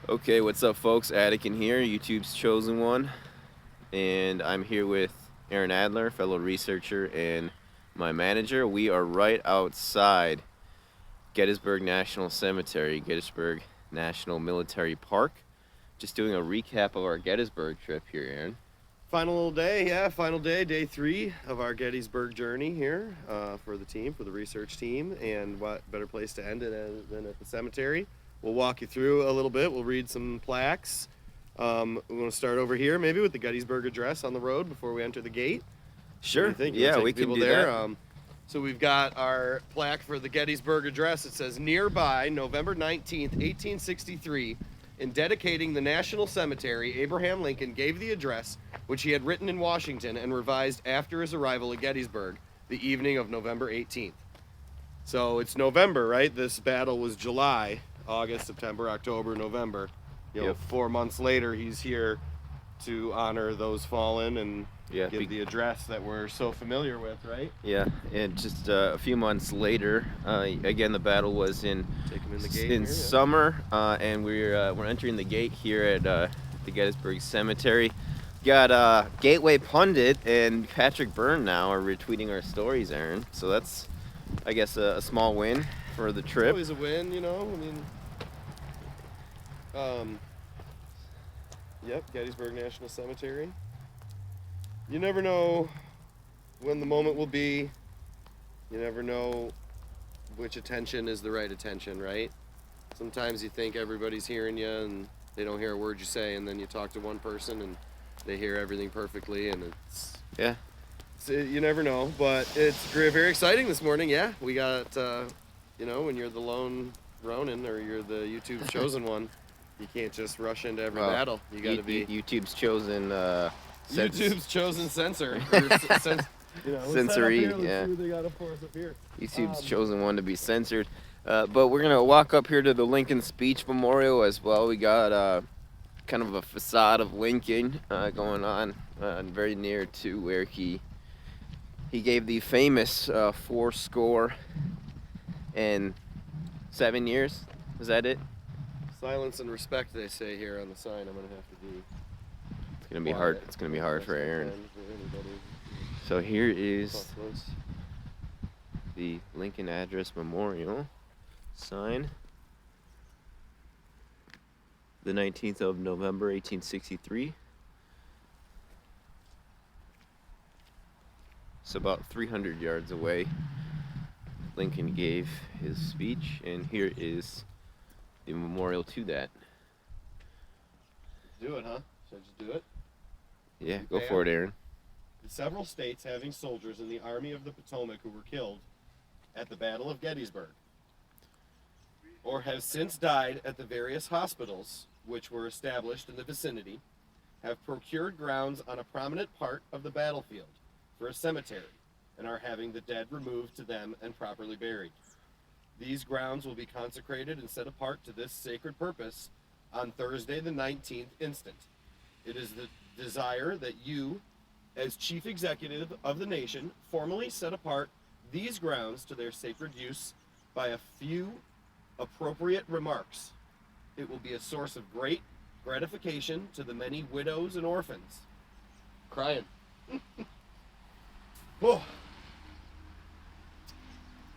Okay, what's up, folks? Addy here, YouTube's chosen one, and I'm here with Aaron Adler, fellow researcher, and my manager. We are right outside Gettysburg National Cemetery, Gettysburg National Military Park. Just doing a recap of our Gettysburg trip here, Aaron. Final day, final day, day 3 of our Gettysburg journey here for the team, for the research team. And what better place to end it than at the cemetery? We'll walk you through a little bit. We'll read some plaques. We're going to start over here, maybe with the Gettysburg Address on the road before we enter the gate. Sure. What do you think? Yeah, we can do there. That. So we've got our plaque for the Gettysburg Address. It says, "Nearby, November 19th, 1863, in dedicating the National Cemetery, Abraham Lincoln gave the address, which he had written in Washington and revised after his arrival at Gettysburg, the evening of November 18th. So it's November, right? This battle was July, August, September, October, November. Yep. 4 months later, he's here to honor those fallen and Yeah, give the address that we're so familiar with, right? Yeah, and just a few months later, again, the battle was in Take him in the gate in here, yeah. summer, and we're entering the gate here at the Gettysburg Cemetery. Got Gateway Pundit and Patrick Byrne now are retweeting our stories, Aaron. So that's, I guess, a small win for the trip. Always a win, you know. Yep, Gettysburg National Cemetery. You never know when the moment will be. You never know which attention is the right attention, right? Sometimes you think everybody's hearing you and they don't hear a word you say, and then you talk to one person and they hear everything perfectly, and you never know. But it's very exciting this morning. Yeah, we got when you're the lone Ronin or you're the YouTube's chosen one, you can't just rush into every battle. You got to be YouTube's chosen. YouTube's chosen censor. Sensory, yeah. They got up for us up here. YouTube's chosen one to be censored. But we're gonna walk up here to the Lincoln Speech Memorial as well. We got kind of a facade of Lincoln going on very near to where he gave the famous 4 and 7 years. Is that it? Silence and respect, they say here on the sign. I'm gonna have to do. It's gonna be hard. It's gonna be hard for Aaron. So here is the Lincoln Address Memorial sign. The 19th of November, 1863. It's about 300 yards away. Lincoln gave his speech, and here is the memorial to that. Do it, huh? Should I just do it? Yeah, go for it, Aaron. Several states having soldiers in the Army of the Potomac who were killed at the Battle of Gettysburg, or have since died at the various hospitals which were established in the vicinity, have procured grounds on a prominent part of the battlefield for a cemetery, and are having the dead removed to them and properly buried. These grounds will be consecrated and set apart to this sacred purpose on Thursday the 19th instant. It is the desire that you, as Chief Executive of the nation, formally set apart these grounds to their sacred use by a few appropriate remarks. It will be a source of great gratification to the many widows and orphans. Crying. Oh.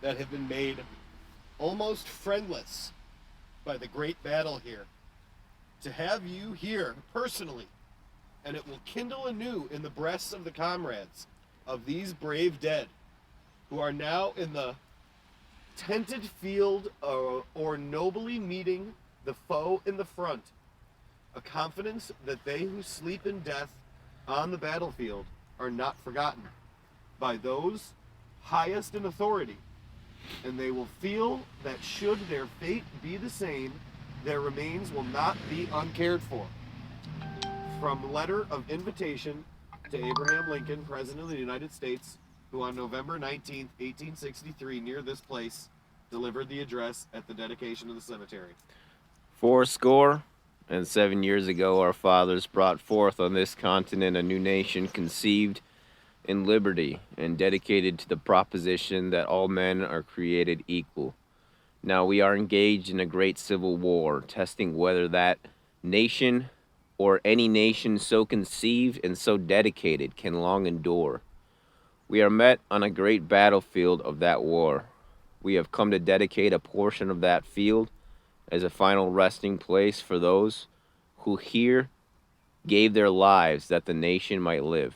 That have been made almost friendless by the great battle here. To have you here personally, and it will kindle anew in the breasts of the comrades of these brave dead, who are now in the tented field or nobly meeting the foe in the front, a confidence that they who sleep in death on the battlefield are not forgotten by those highest in authority, and they will feel that should their fate be the same, their remains will not be uncared for. From letter of invitation to Abraham Lincoln, President of the United States, who on November 19th, 1863, near this place, delivered the address at the dedication of the cemetery. 407 years ago, our fathers brought forth on this continent a new nation conceived in liberty and dedicated to the proposition that all men are created equal. Now we are engaged in a great civil war, testing whether that nation or any nation so conceived and so dedicated can long endure. We are met on a great battlefield of that war. We have come to dedicate a portion of that field as a final resting place for those who here gave their lives that the nation might live.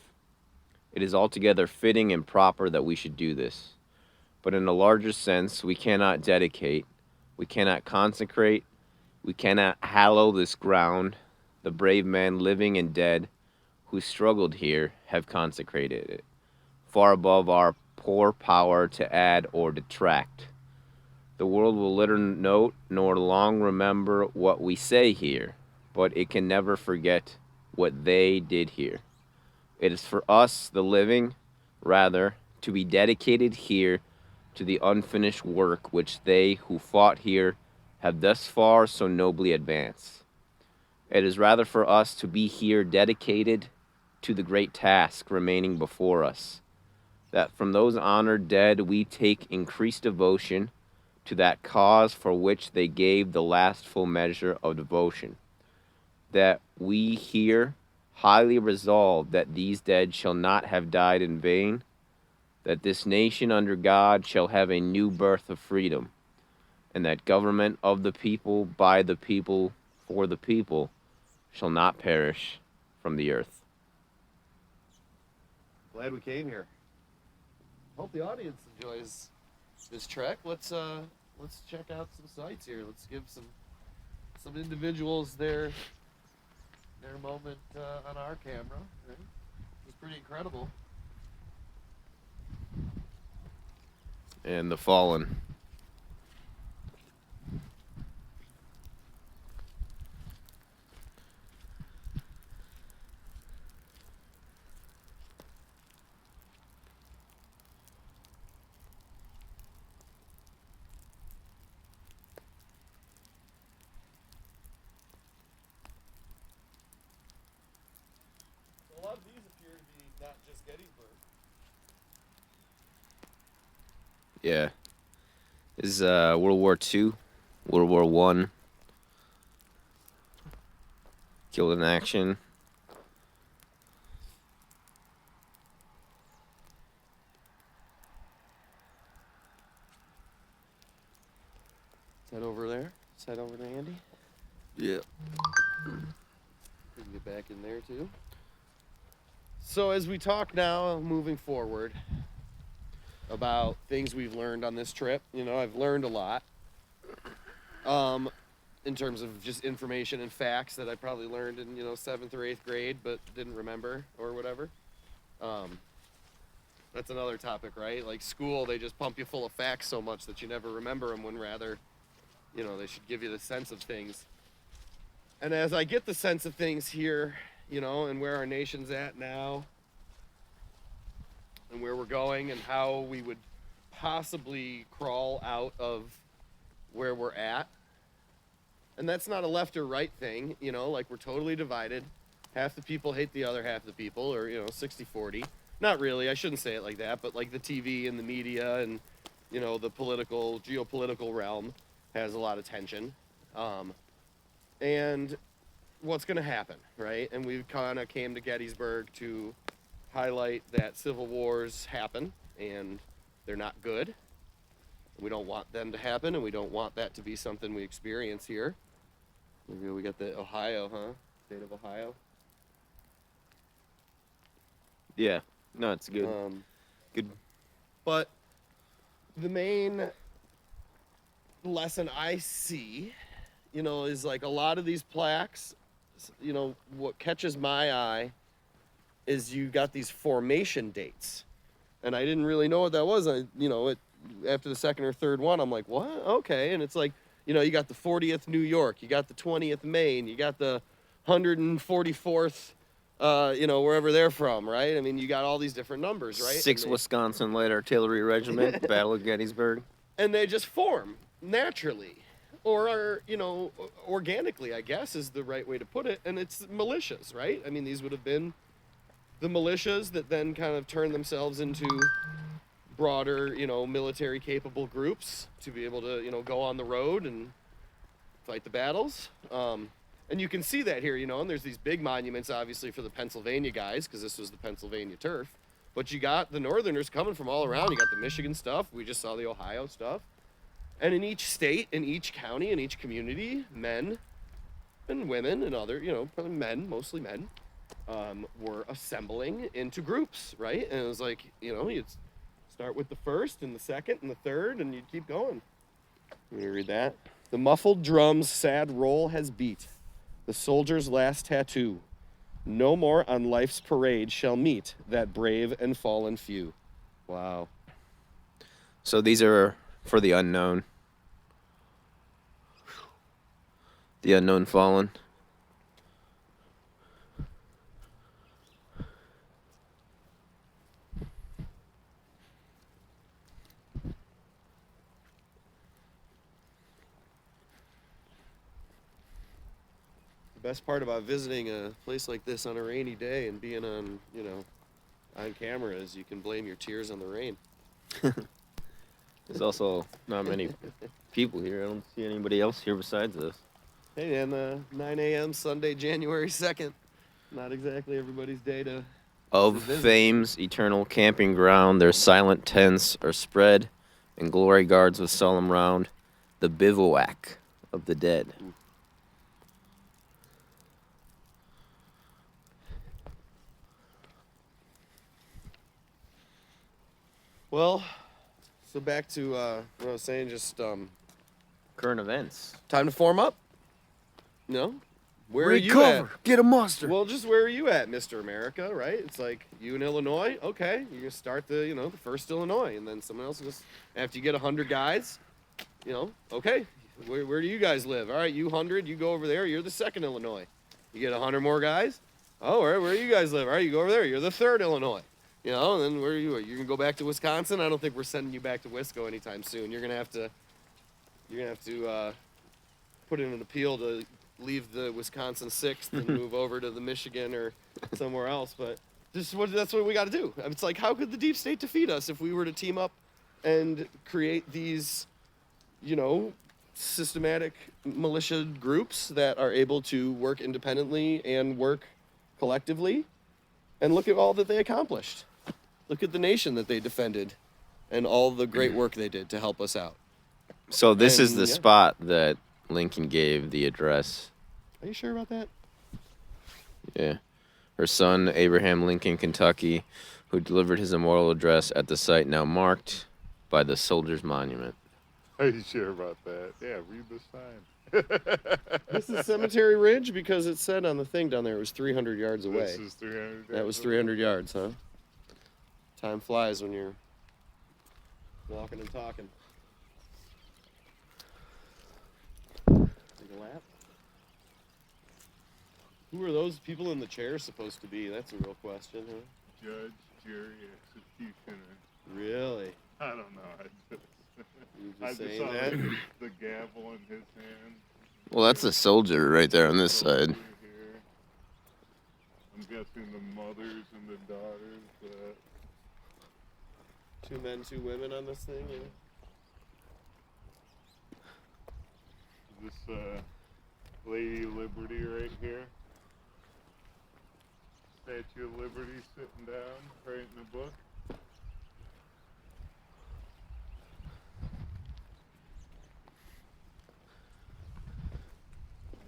It is altogether fitting and proper that we should do this. But in a larger sense, we cannot dedicate, we cannot consecrate, we cannot hallow this ground. The brave men, living and dead, who struggled here have consecrated it, far above our poor power to add or detract. The world will little note nor long remember what we say here, but it can never forget what they did here. It is for us, the living, rather, to be dedicated here to the unfinished work which they who fought here have thus far so nobly advanced. It is rather for us to be here dedicated to the great task remaining before us, that from those honored dead we take increased devotion to that cause for which they gave the last full measure of devotion, that we here highly resolve that these dead shall not have died in vain, that this nation under God shall have a new birth of freedom, and that government of the people, by the people, for the people, shall not perish from the earth. Glad we came here. Hope the audience enjoys this trek. Let's check out some sights here. Let's give some individuals their moment on our camera. Right? It's pretty incredible. And the fallen. A lot of these appear to be not just Gettysburg. Yeah. This is World War II, World War One. Killed in action. Is that over there? Is that over to Andy? Yeah. We can get back in there too. So as we talk now, moving forward, about things we've learned on this trip, I've learned a lot. In terms of just information and facts that I probably learned in, 7th or 8th grade, but didn't remember or whatever. That's another topic, right? Like school, they just pump you full of facts so much that you never remember them, when rather, they should give you the sense of things. And as I get the sense of things here, and where our nation's at now, and where we're going, and how we would possibly crawl out of where we're at. And that's not a left or right thing, like we're totally divided. Half the people hate the other half of the people, or, 60-40. Not really, I shouldn't say it like that, but like the TV and the media and, the geopolitical realm has a lot of tension. And what's going to happen, right? And we kind of came to Gettysburg to highlight that civil wars happen, and they're not good. We don't want them to happen, and we don't want that to be something we experience here. We got the Ohio, State of Ohio. Yeah. No, it's good. Good. But the main lesson I see, is like a lot of these plaques, what catches my eye is you got these formation dates. And I didn't really know what that was. After the second or third one, I'm like, what? Okay. And it's like, you got the 40th New York, you got the 20th Maine, you got the 144th, wherever they're from, right? I mean, you got all these different numbers, right? 6th Wisconsin Light Artillery Regiment, Battle of Gettysburg. And they just form naturally. Or, organically, I guess, is the right way to put it. And it's militias, right? I mean, these would have been the militias that then kind of turn themselves into broader, military capable groups to be able to, go on the road and fight the battles. And you can see that here, and there's these big monuments, obviously, for the Pennsylvania guys, because this was the Pennsylvania turf. But you got the Northerners coming from all around. You got the Michigan stuff. We just saw the Ohio stuff. And in each state, in each county, in each community, men and women and other, probably men, mostly men, were assembling into groups, right? And it was like, you'd start with the first and the second and the third, and you'd keep going. Let me read that. The muffled drum's sad roll has beat. The soldier's last tattoo. No more on life's parade shall meet that brave and fallen few. Wow. So these are for the unknown. The unknown fallen. The best part about visiting a place like this on a rainy day and being on, on camera is you can blame your tears on the rain. There's also not many people here. I don't see anybody else here besides us. Hey, man, 9 a.m. Sunday, January 2nd. Not exactly everybody's day to Of visit. fame's eternal camping ground, their silent tents are spread, and glory guards with solemn round, the bivouac of the dead. Well, so back to what I was saying, just Current events. time to form up. Where are you at? Get a monster. Well, just where are you at, Mr. America, right? It's like you in Illinois, okay, you're gonna start the first Illinois, and then someone else just after you get 100 guys, okay, where do you guys live? All right, you 100, you go over there, you're the second Illinois. You get 100 more guys. Oh, all right, where do you guys live? All right, you go over there, you're the third Illinois. And then where are you? You're gonna go back to Wisconsin? I don't think we're sending you back to Wisco anytime soon. You're gonna have to put in an appeal to leave the Wisconsin 6th and move over to the Michigan or somewhere else. But that's what we got to do. It's like, how could the deep state defeat us if we were to team up and create these, systematic militia groups that are able to work independently and work collectively? And look at all that they accomplished. Look at the nation that they defended and all the great work they did to help us out. So this is the yeah. spot that Lincoln gave the address. Are you sure about that? Yeah. Her son, Abraham Lincoln, Kentucky, who delivered his immortal address at the site now marked by the Soldiers' Monument. Are you sure about that? Yeah, read the sign. This is Cemetery Ridge because it said on the thing down there it was 300 yards away. This is 300. That was 300 yards, huh? Time flies when you're walking and talking. Take a lap. Who are those people in the chair supposed to be? That's a real question, huh? Judge, jury, executioner. Really? I don't know. You I just just saying saw that? the gavel in his hand. Well, that's a soldier right there on this side. Here. I'm guessing the mothers and the daughters. 2 men, 2 women on this thing, yeah. This Lady Liberty right here. Statue of Liberty sitting down, right in the book.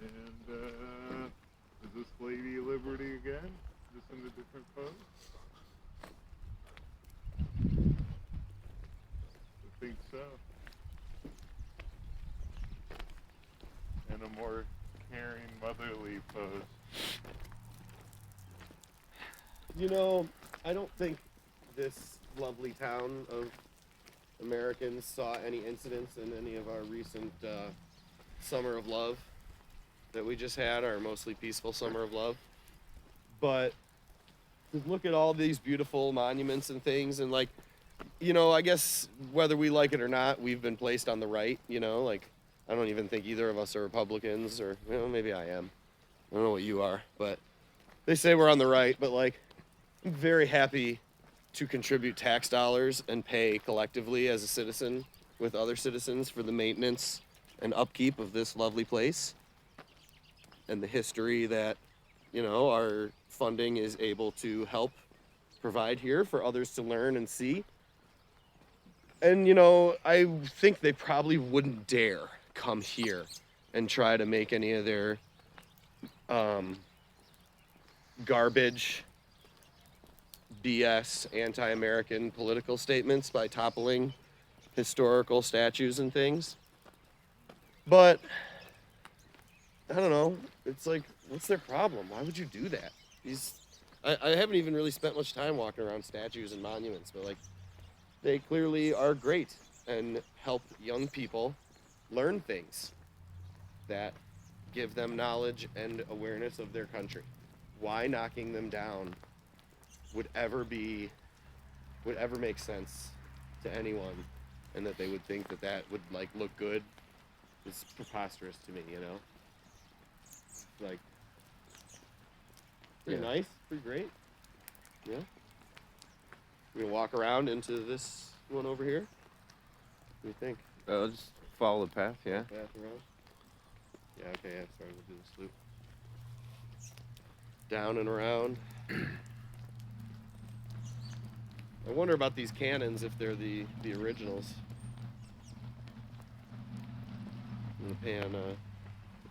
And is this Lady Liberty again? Just in a different pose? I think so. In a more caring, motherly pose. I don't think this lovely town of Americans saw any incidents in any of our recent Summer of Love that we just had, our mostly peaceful Summer of Love. But look at all these beautiful monuments and things, and I guess whether we like it or not, we've been placed on the right, I don't even think either of us are Republicans, or maybe I am. I don't know what you are, but they say we're on the right, but I'm very happy to contribute tax dollars and pay collectively as a citizen with other citizens for the maintenance and upkeep of this lovely place. and the history that, you know, our funding is able to help provide here for others to learn and see. And, you know, I think they probably wouldn't dare come here and try to make any of their garbage, BS, anti-American political statements by toppling historical statues and things. But I don't know. It's like, what's their problem? Why would you do that? I haven't even really spent much time walking around statues and monuments, but like, they clearly are great and help young people learn things that give them knowledge and awareness of their country. Why knocking them down would ever make sense to anyone, and that they would think that that would like look good is preposterous to me, you know? Like, pretty nice, pretty great. Yeah. We're gonna walk around into this one over here. What do you think? Just follow the path, yeah. Path around? Yeah, okay, yeah, sorry, we'll do this loop. Down and around. I wonder about these cannons, if they're the originals. In the pan,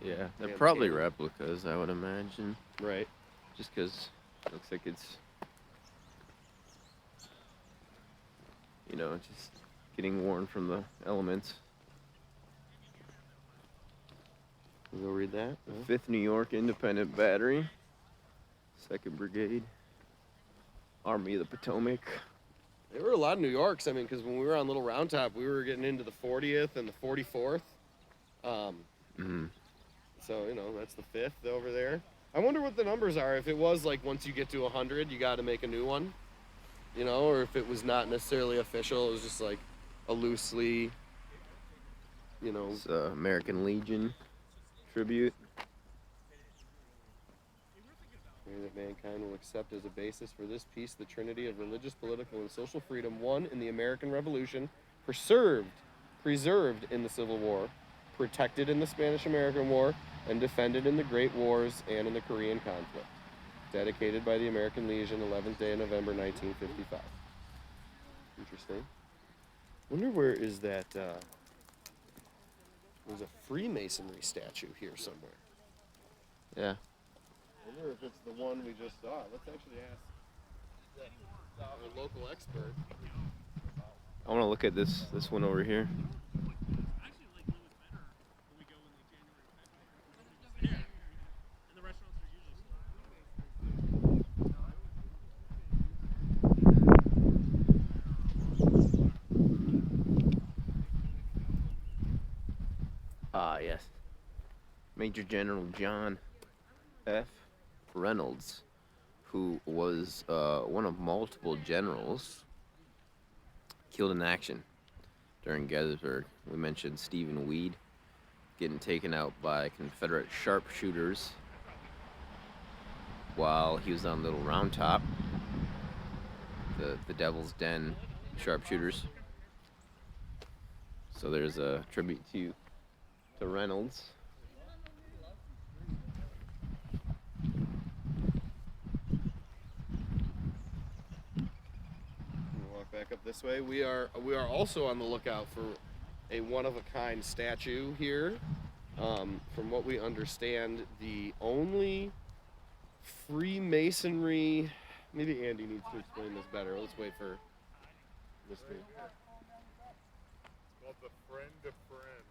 Yeah, they're Yeah, probably cannon. replicas, I would imagine. right. Just because it looks like it's, you know, just getting worn from the elements. You go read that? The 5th New York Independent Battery, 2nd Brigade, Army of the Potomac. There were a lot of New Yorks. I mean, because when we were on Little Round Top, we were getting into the 40th and the 44th. So, you know, that's the 5th over there. I wonder what the numbers are. If it was like once you get to 100, you got to make a new one, you know, or if it was not necessarily official, it was just like a loosely, you know. It's American Legion tribute. That mankind will accept as a basis for this peace the trinity of religious, political, and social freedom won in the American Revolution, preserved in the Civil War, protected in the Spanish-American War, and defended in the Great Wars and in the Korean conflict. Dedicated by the American Legion, 11th day of November, 1955. Interesting. Wonder where is that, there's a Freemasonry statue here somewhere. Yeah. I wonder if it's the one we just saw. Let's actually ask a local expert. I want to look at this one over here. Ah, yes. Major General John F. Reynolds, who was one of multiple generals killed in action during Gettysburg. We mentioned Stephen Weed getting taken out by Confederate sharpshooters while he was on Little Round Top, the Devil's Den sharpshooters. So there's a tribute to Reynolds. Walk back up this way. We are also on the lookout for a one-of-a-kind statue here. From what we understand, the only Freemasonry. Maybe Andy needs to explain this better. Let's wait for Mr. Called the Friend to Friend.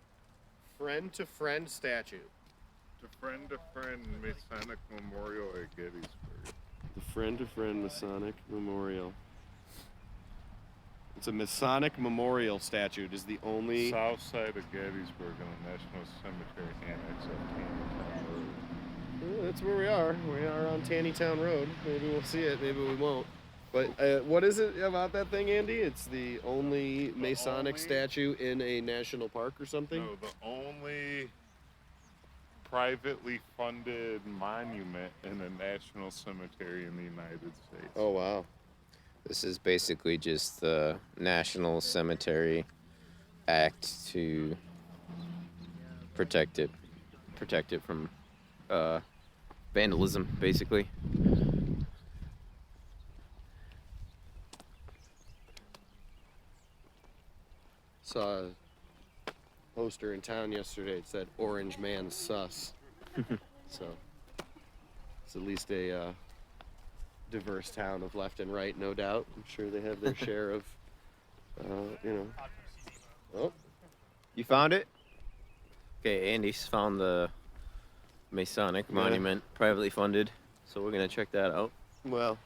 Friend to Friend statue. The Friend to Friend Masonic Memorial at Gettysburg. The Friend to Friend Masonic Memorial. It's a Masonic Memorial statue. It is the only. South side of Gettysburg on the National Cemetery Annex of Taneytown Road. That's where we are. We are on Taneytown Road. Maybe we'll see it. Maybe we won't. But what is it about that thing, Andy? It's the only Masonic statue in a national park or something? No, the only privately funded monument in a national cemetery in the United States. Oh, wow. This is basically just the National Cemetery Act to protect it from vandalism, basically. Saw a poster in town yesterday. It said "Orange Man Sus." So it's at least a diverse town of left and right, no doubt. I'm sure they have their share of, you know. Oh, You found it? Okay, Andy's found the Masonic monument, privately funded. So we're gonna check that out. well,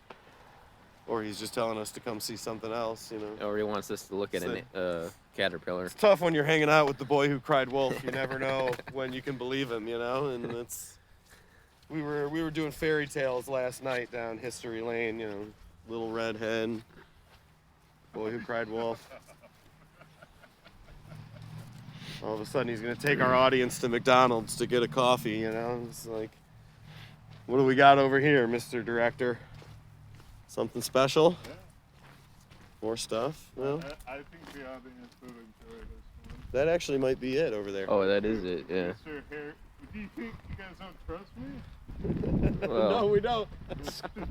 or he's just telling us to come see something else, you know. Or he wants us to look at a caterpillar. It's tough when you're hanging out with the boy who cried wolf. You never know when you can believe him, you know. And it's we were doing fairy tales last night down History Lane, you know, Little Red Hen, boy who cried wolf. All of a sudden, he's gonna take our audience to McDonald's to get a coffee, you know. It's like, what do we got over here, Mr. Director? Something special? Yeah. More stuff? Well, I think the audience would enjoy this one. that actually might be it over there. Oh, that is it. Yeah. Mr. Harry, do you think you guys don't trust me? Well, No, we don't.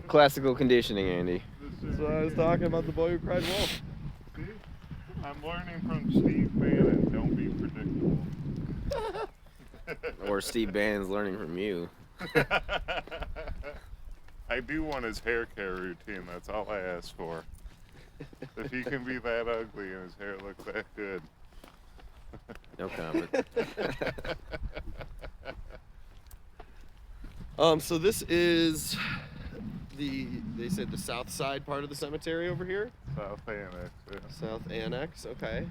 classical conditioning, Andy. That's what I was talking about, the boy who cried wolf. See? I'm learning from Steve Bannon. Don't be predictable. Or Steve Bannon's learning from you. I do want his hair care routine. That's all I ask for. If he can be that ugly and his hair looks that good. No comment. So this is they said the south side part of the cemetery over here? South Annex. Yeah. South Annex, okay.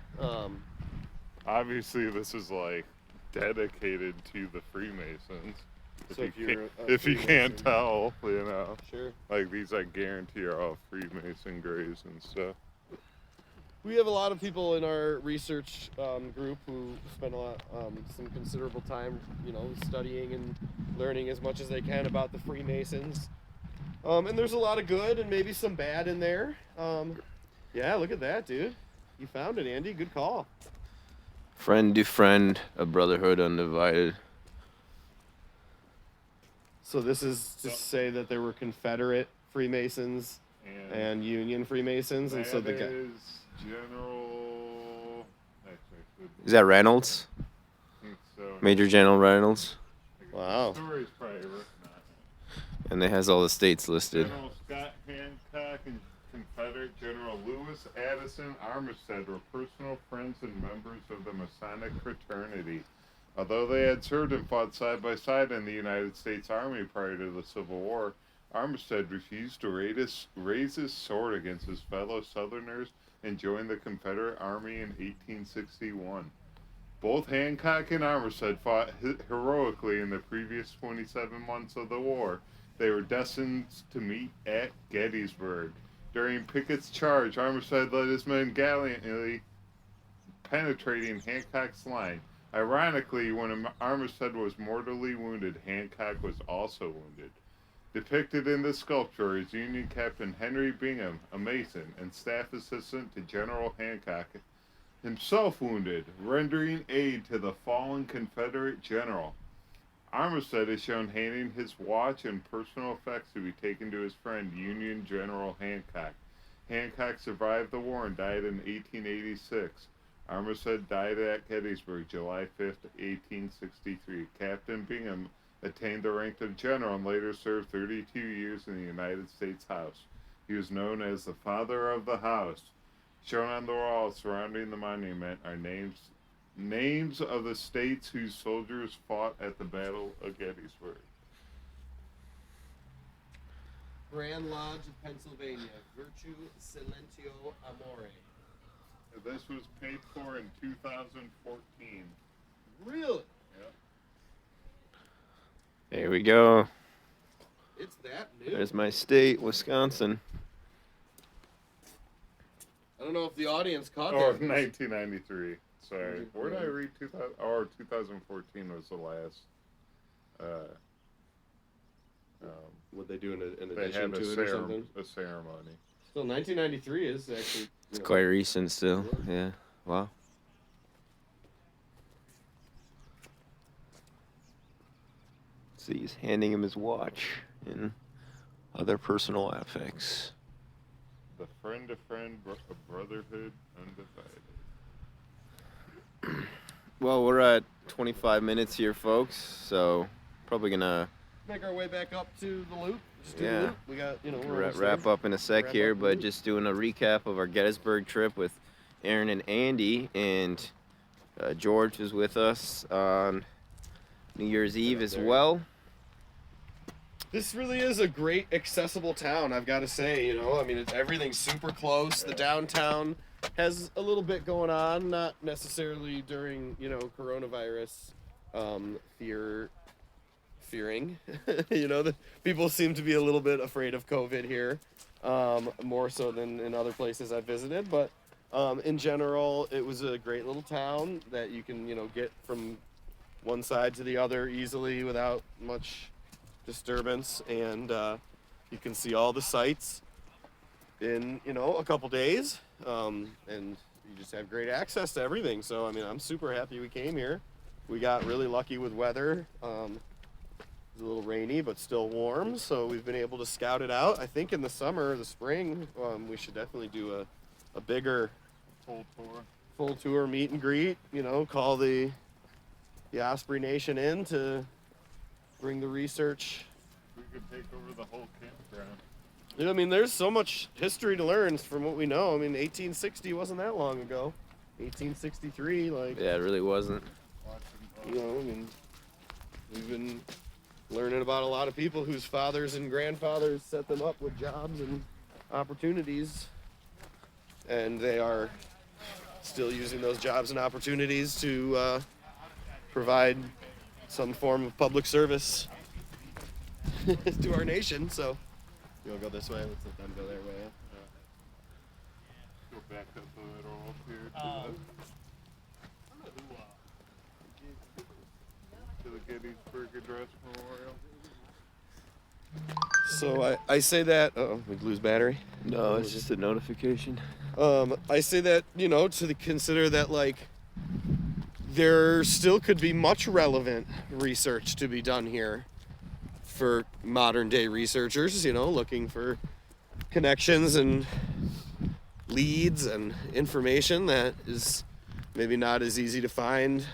Obviously, this is like dedicated to the Freemasons. So if you're can't, a if you can't Freemason- tell, you know, Sure. like these, I guarantee are all Freemason graves and stuff. We have a lot of people in our research group who spend a lot, some considerable time, you know, studying and learning as much as they can about the Freemasons. And there's a lot of good and maybe some bad in there. Yeah, look at that, dude. You found it, Andy. Good call. Friend to friend, a brotherhood undivided. So this is to say that there were Confederate Freemasons and Union Freemasons, and so the guy. is General. Actually, I should Is that Reynolds? think so. Major General Reynolds? Wow. The story's probably written on it. And it has all the states listed. General Scott Hancock and Confederate General Lewis Addison Armistead were personal friends and members of the Masonic fraternity. Although they had served and fought side by side in the United States Army prior to the Civil War, Armistead refused to raise his sword against his fellow Southerners and joined the Confederate Army in 1861. Both Hancock and Armistead fought heroically in the previous 27 months of the war. They were destined to meet at Gettysburg. During Pickett's charge, Armistead led his men gallantly, penetrating Hancock's line. Ironically, when Armistead was mortally wounded, Hancock was also wounded. Depicted in this sculpture is Union Captain Henry Bingham, a Mason and staff assistant to General Hancock, himself wounded, rendering aid to the fallen Confederate general. Armistead is shown handing his watch and personal effects to be taken to his friend, Union General Hancock. Hancock survived the war and died in 1886. Armistead died at Gettysburg, July 5, 1863. Captain Bingham attained the rank of general and later served 32 years in the United States House. He was known as the Father of the House. Shown on the wall surrounding the monument are names of the states whose soldiers fought at the Battle of Gettysburg. Grand Lodge of Pennsylvania, Virtue Silentio Amore. This was paid for in 2014. Really? There we go. It's that new. There's my state, Wisconsin. I don't know if the audience caught Or that. 1993. Sorry. Where did I read 2000? Or 2014 was the last. Would they do an They addition had to it or something? a ceremony. Still, 1993 is actually. It's quite recent still. Yeah. Wow. See, he's handing him his watch and other personal effects. The friend to friend, a brotherhood undivided. Well, we're at 25 minutes here, folks, so probably gonna Make our way back up to the loop. Just do the Yeah. loop. We got, we're almost wrap there. up in a sec Wrap here, up the but loop. just doing a recap of our Gettysburg trip with Aaron and Andy, and George was with us on New Year's Eve as there. well. This really is a great accessible town, I've got to say. Everything's super close. The downtown has a little bit going on, not necessarily during, coronavirus fearing. The people seem to be a little bit afraid of COVID here, more so than in other places I've visited. But in general, it was a great little town that you can, get from one side to the other easily without much disturbance, and you can see all the sights in a couple days, and you just have great access to everything. So I'm super happy we came here. We got really lucky with weather. It was a little rainy but still warm, so we've been able to scout it out. I think in the summer or the spring, we should definitely do a bigger full tour meet and greet, call the Osprey Nation in to bring the research. We could take over the whole campground. There's so much history to learn from what we know. 1860 wasn't that long ago. 1863, Yeah, it really wasn't. we've been learning about a lot of people whose fathers and grandfathers set them up with jobs and opportunities, and they are still using those jobs and opportunities to provide some form of public service to our nation. So you'll go this way. Let's let them go their way. Go back up a little up here to the Gettysburg Address Memorial. So I say that. We lose battery. No, it's just a notification. I say that to consider that there still could be much relevant research to be done here for modern day researchers, looking for connections and leads and information that is maybe not as easy to find.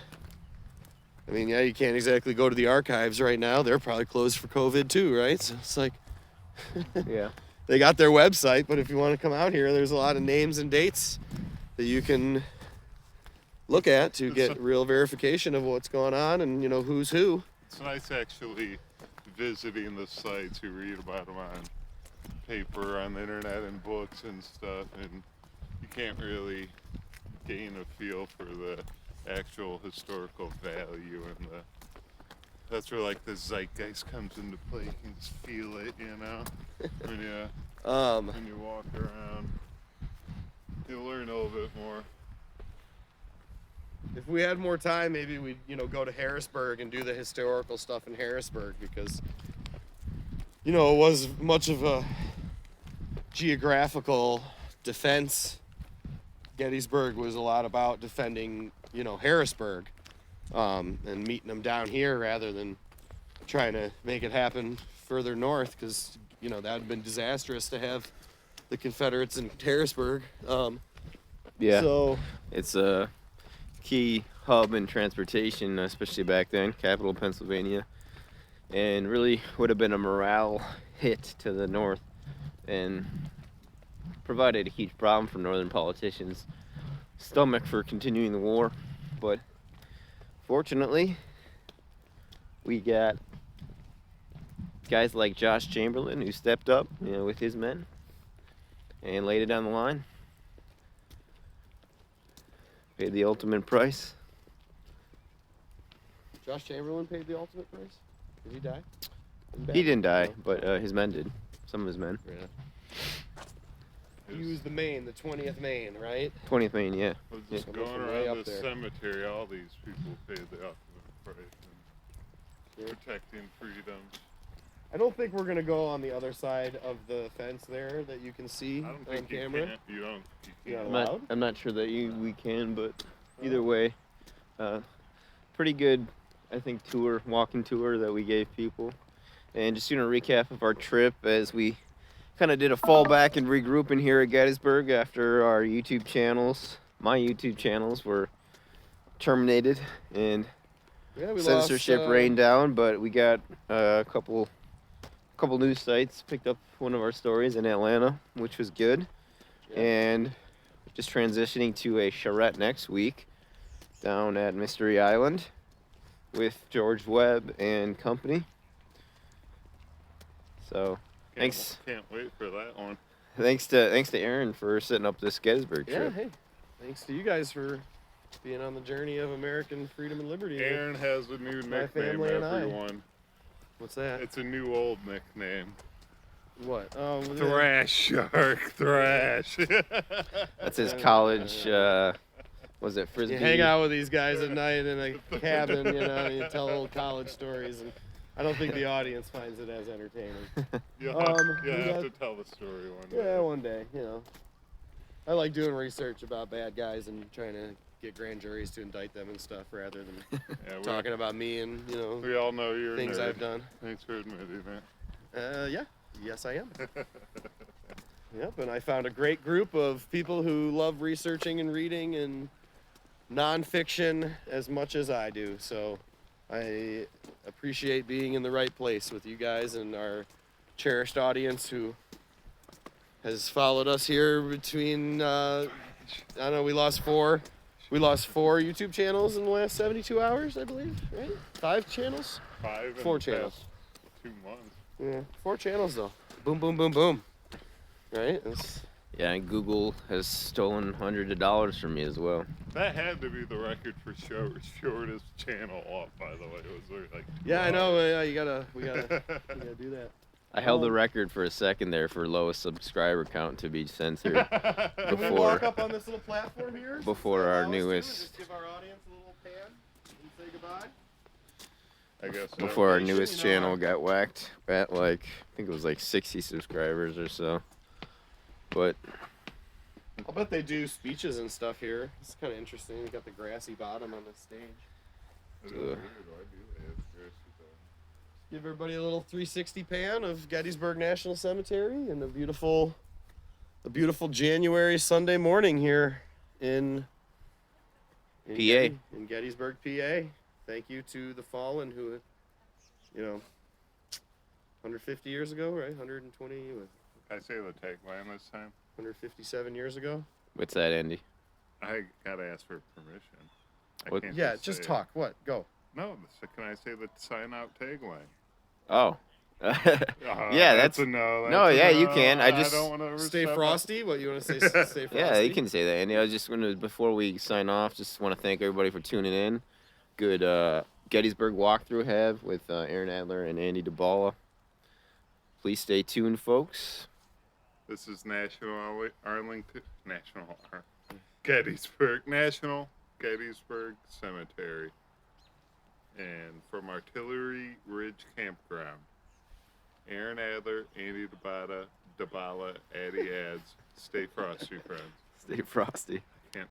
You can't exactly go to the archives right now. They're probably closed for COVID too, right? So it's Yeah. they got their website, but if you want to come out here, there's a lot of names and dates that you can look at to get real verification of what's going on and who's who. It's nice actually visiting the sites. You read about them on paper, on the internet, and books and stuff, and you can't really gain a feel for the actual historical value, and that's where the zeitgeist comes into play. You can just feel it, when you walk around. You'll learn a little bit more. If we had more time, maybe we'd go to Harrisburg and do the historical stuff in Harrisburg, because it was much of a geographical defense. Gettysburg was a lot about defending Harrisburg, and meeting them down here rather than trying to make it happen further north, because that would have been disastrous to have the Confederates in Harrisburg. Yeah. So It's a key hub in transportation, especially back then, capital Pennsylvania, and really would have been a morale hit to the north and provided a huge problem for northern politicians' stomach for continuing the war. But fortunately, we got guys like Josh Chamberlain who stepped up, with his men and laid it down the line. Paid the ultimate price. Josh Chamberlain paid the ultimate price. Did he die? He didn't die, but his men did. Some of his men. Yeah. He was the Maine, the 20th Maine, right? 20th Maine, yeah. I was just Yeah. going From way around up the there. cemetery. All these people paid the ultimate price in protecting freedoms. I don't think we're gonna go on the other side of the fence there that you can see I don't on think camera. you can. You don't. You Yeah. can't. Allowed? I'm not sure that we can, but either way, pretty good I think, walking tour that we gave people. And just doing a recap of our trip as we kind of did a fallback and regrouping here at Gettysburg after my YouTube channels were terminated and Yeah, we censorship lost, rained down, but we got a couple news sites picked up one of our stories in Atlanta, which was good. Yeah. And just transitioning to a charrette next week down at Mystery Island with George Webb and company. So thanks Can't wait for that one. thanks to Aaron for setting up this Gettysburg Yeah, trip. hey, thanks to you guys for being on the journey of American freedom and liberty. Aaron has a new My nickname, family and I. everyone. What's that? It's a new old nickname. What? Thrash Shark, Thrash. That's his college was it Frisbee? You hang out with these guys at night in a cabin, you know, and you tell old college stories, and I don't think the audience finds it as entertaining. You'll have to tell the story one day. Yeah, one day, you know. I like doing research about bad guys and trying to get grand juries to indict them and stuff rather than talking about me and, you know, We all know you're a things nerd. I've done. Thanks for admitting that. Yeah. Yes, I am. Yep, and I found a great group of people who love researching and reading and nonfiction as much as I do. So I appreciate being in the right place with you guys and our cherished audience who has followed us here between, I don't know, we lost four YouTube channels in the last 72 hours, I believe, right? 5 channels? 5 in 4 the channels. past 2 months. Yeah, 4 channels though. Boom, boom, boom, boom. Right? Yeah, and Google has stolen hundreds of dollars from me as well. That had to be the record for shortest channel off, by the way. It was like Yeah, I know. We gotta do that. I held the record for a second there for lowest subscriber count to be censored Can we walk up on this little platform here? before our Allow us to, and newest just give our audience a little pan and say goodbye. I guess so. before our Nation, newest you know, channel got whacked at like I think it was like 60 subscribers or so. But I'll bet they do speeches and stuff here. It's kind of interesting. You got the grassy bottom on the stage. It is weird. Why do they have grassy bottom? Give everybody a little 360 pan of Gettysburg National Cemetery and a beautiful January Sunday morning here in PA. in Gettysburg, PA. Thank you to the fallen who, you know, 150 years ago, right? 120, Can I say the tagline this time? 157 years ago. what's that, Andy? I gotta ask for permission. I What- can't Yeah, say just it. talk. What? Go. No, can I say the sign out tagline? Oh. Yeah, that's a no. No, that's a yeah, you no. can. I just- don't want to Stay frosty. What you want to say? Stay frosty. Yeah, you can say that, Andy. I was just going to, before we sign off, just want to thank everybody for tuning in. Good Gettysburg walkthrough have with Aaron Adler and Andy DeBalla. Please stay tuned, folks. This is Gettysburg National Gettysburg Cemetery, and from Artillery Ridge Campground. Aaron Adler, Andy DeBalla, Addy Ads. Stay frosty, friends. Stay frosty.